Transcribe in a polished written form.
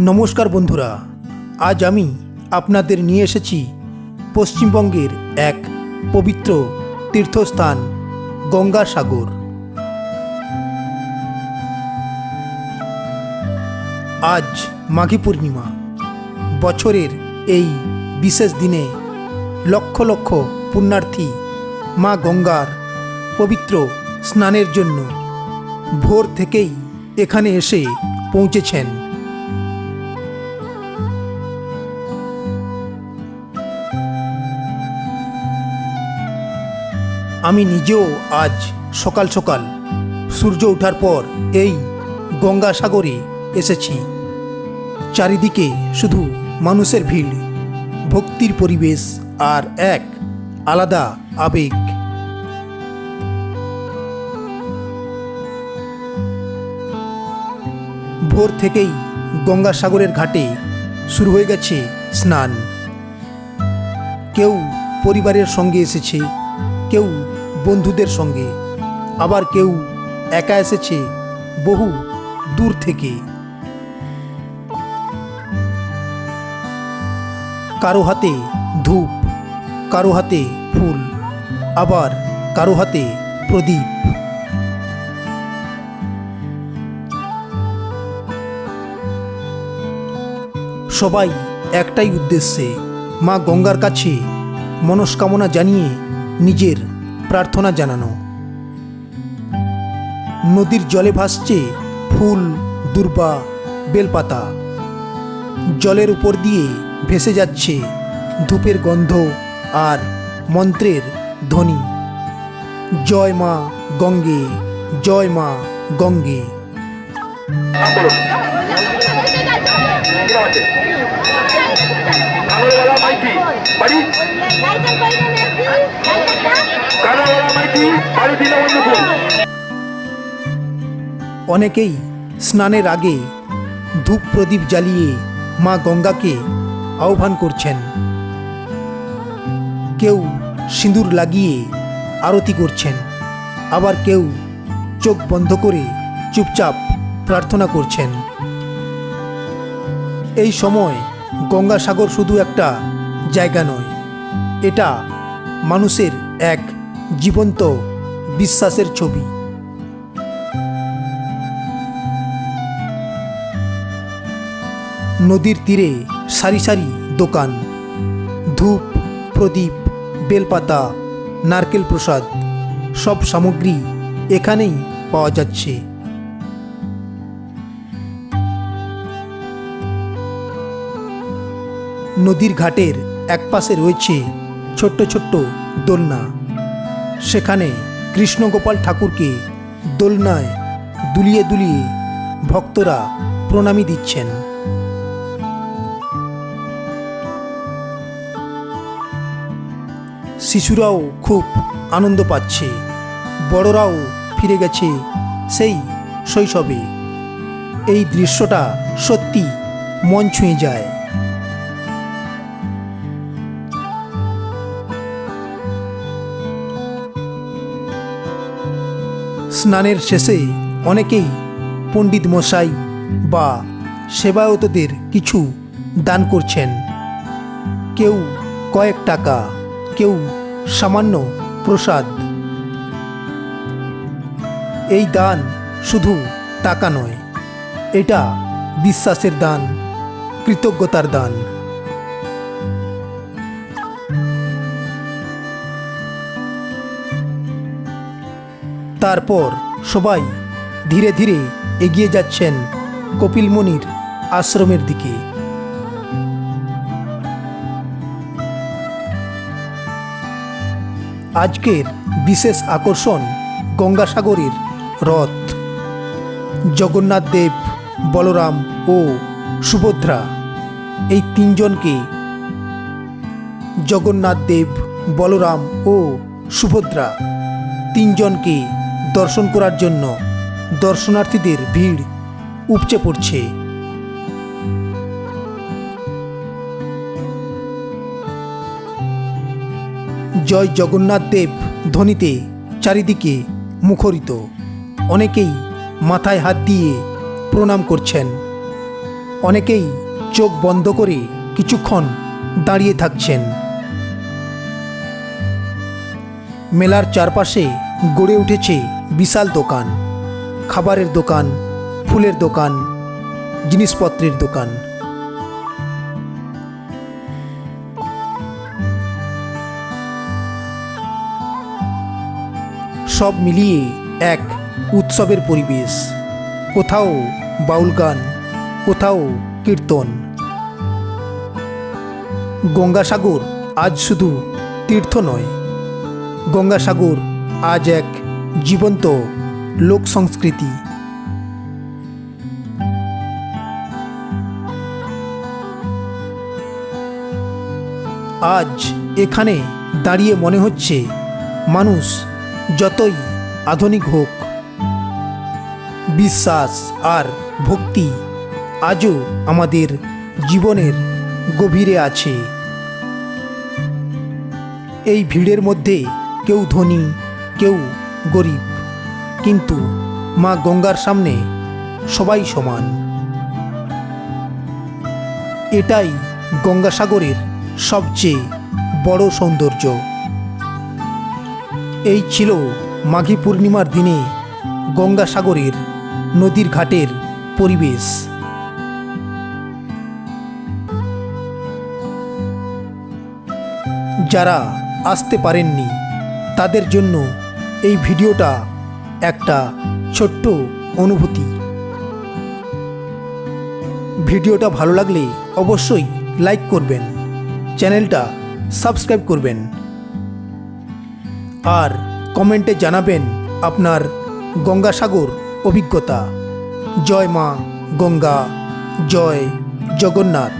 নমস্কার বন্ধুরা, আজ আমি আপনাদের নিয়ে এসেছি পশ্চিমবঙ্গের এক পবিত্র তীর্থস্থান গঙ্গাসাগর। আজ মাঘী পূর্ণিমা। বছরের এই বিশেষ দিনে লক্ষ লক্ষ পুণ্যার্থী মা গঙ্গার পবিত্র স্নানের জন্য ভোর থেকেই এখানে এসে পৌঁছেছেন। আমি নিজেও আজ সকাল সকাল সূর্য ওঠার পর এই গঙ্গাসাগরে এসেছি। চারিদিকে শুধু মানুষের ভিড়, ভক্তির পরিবেশ আর এক আলাদা আবেগ। ভোর থেকেই গঙ্গাসাগরের ঘাটে শুরু হয়ে গেছে স্নান। কেউ পরিবারের সঙ্গে এসেছে, কেউ বন্ধুদের সঙ্গে, আবার কেউ একা এসেছে বহু দূর থেকে। কারো হাতে ধূপ, কারো হাতে ফুল, আবার কারো হাতে প্রদীপ। সবাই একটাই উদ্দেশ্যে, মা গঙ্গার কাছে মনস্কামনা জানিয়ে নিজের প্রার্থনা জানানো। নদীর জলে ভাসছে ফুল, দূর্বা, বেলপাতা। জলের উপর দিয়ে ভেসে যাচ্ছে ধূপের গন্ধ আর মন্ত্রের ধ্বনি। জয় মা গঙ্গে, জয় মা গঙ্গে। অনেকেই স্নানের আগে ধূপ প্রদীপ জ্বালিয়ে মা গঙ্গাকে আহ্বান করছেন। কেউ সিঁদুর লাগিয়ে আরতি করছেন, আবার কেউ চোখ বন্ধ করে চুপচাপ প্রার্থনা করছেন। এই সময় গঙ্গাসাগর শুধু একটা জায়গা নয়, এটা মানুষের এক জীবন্ত বিশ্বাসের ছবি। নদীর তীরে সারি সারি দোকান, ধূপ, প্রদীপ, বেলপাতা, নারকেল প্রসাদ, সব সামগ্রী এখানেই পাওয়া যাচ্ছে। নদীর ঘাটের একপাশে রয়েছে ছোট্ট ছোট্ট দোলনা। সেখানে কৃষ্ণগোপাল ঠাকুরকে দোলনায় দুলিয়ে দুলিয়ে ভক্তরা প্রণামী দিচ্ছেন। শিশুরাও খুব আনন্দ পাচ্ছে, বড়রাও ফিরে গেছে সেই শৈশবে। এই দৃশ্যটা সত্যি মন ছুঁয়ে যায়। স্নানের শেষে অনেকেই পণ্ডিত মশাই বা সেবায়তদের কিছু দান করছেন। কেউ কয়েক টাকা, কেউ সামান্য প্রসাদ। এই দান শুধু টাকা নয়, এটা বিশ্বাসের দান, কৃতজ্ঞতার দান। তারপর সবাই ধীরে ধীরে এগিয়ে যাচ্ছেন কপিল মুনির আশ্রমের দিকে। আজকের বিশেষ আকর্ষণ গঙ্গাসাগরের রথ। জগন্নাথ দেব, বলরাম ও সুভদ্রা, এই তিনজনকে জগন্নাথ দেব, বলরাম ও সুভদ্রা তিনজনকে দর্শন করার জন্য দর্শনার্থীদের ভিড় উপচে পড়ছে। জয় জগন্নাথ দেব ধ্বনিতে চারিদিকে মুখরিত। অনেকেই মাথায় হাত দিয়ে প্রণাম করছেন। অনেকেই চোখ বন্ধ করে কিছুক্ষণ দাঁড়িয়ে থাকছেন। মেলার চারপাশে গড়ে উঠেছে বিশাল দোকান, খাবারের দোকান, ফুলের দোকান, জিনিসপত্রের দোকান। সব মিলিয়ে এক উৎসবের পরিবেশ। কোথাও বাউল গান, কোথাও কীর্তন। গঙ্গাসাগর আজ শুধু তীর্থ নয়, গঙ্গাসাগর আজ এক জীবন্ত লোক সংস্কৃতি। আজ এখানে দাঁড়িয়ে মনে হচ্ছে মানুষ যতই আধুনিক হোক, বিশ্বাস আর ভক্তি আজও আমাদের জীবনের গভীরে আছে। এই ভিড়ের মধ্যে কেউ ধনী, কেউ গরিব, কিন্তু মা গঙ্গার সামনে সবাই সমান। এটাই গঙ্গাসাগরের সবচেয়ে বড় সৌন্দর্য। এই ছিল মাঘী পূর্ণিমার দিনে গঙ্গাসাগরের নদীর ঘাটের পরিবেশ। যারা আসতে পারেননি তাদের জন্য এই ভিডিওটা একটা ছোট্ট অনুভূতি। ভিডিওটা ভালো লাগলে অবশ্যই লাইক করবেন, চ্যানেলটা সাবস্ক্রাইব করবেন আর কমেন্টে জানাবেন আপনার গঙ্গাসাগর অভিজ্ঞতা। জয় মা গঙ্গা, জয় জগন্নাথ।